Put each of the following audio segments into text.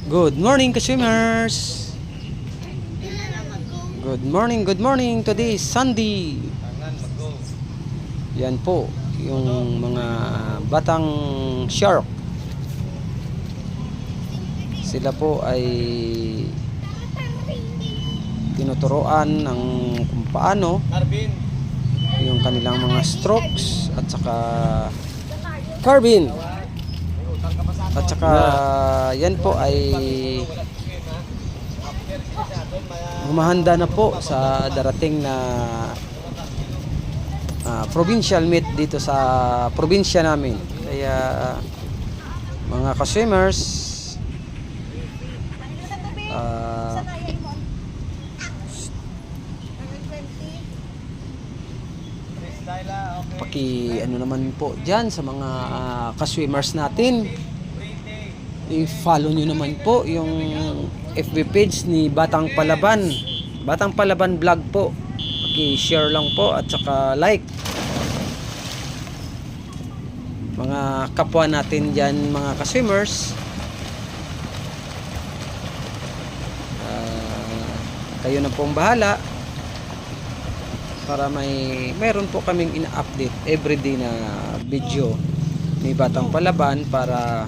Good morning, consumers. Good morning. Today is Sunday. Yan po, yung mga batang shark. Sila po ay tinuturoan ng kung paano yung kanilang mga strokes at saka carbine. At saka yan po ay humahanda na po sa darating na provincial meet dito sa probinsya namin. Kaya mga ka-swimmers, ano naman po dyan sa mga ka-swimmers natin, i-follow nyo naman po yung FB page ni Batang Palaban Vlog po. Paki-share lang po at saka like. Mga kapwa natin dyan, mga ka-swimmers, kayo na pong bahala para meron po kaming ina-update everyday na video ni Batang Palaban para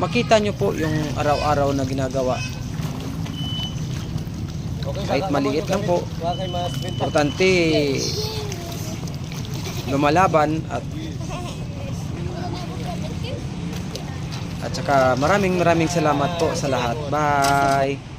makita nyo po yung araw-araw na ginagawa. Kahit maliit lang po, importante lumalaban at saka maraming salamat po sa lahat. Bye!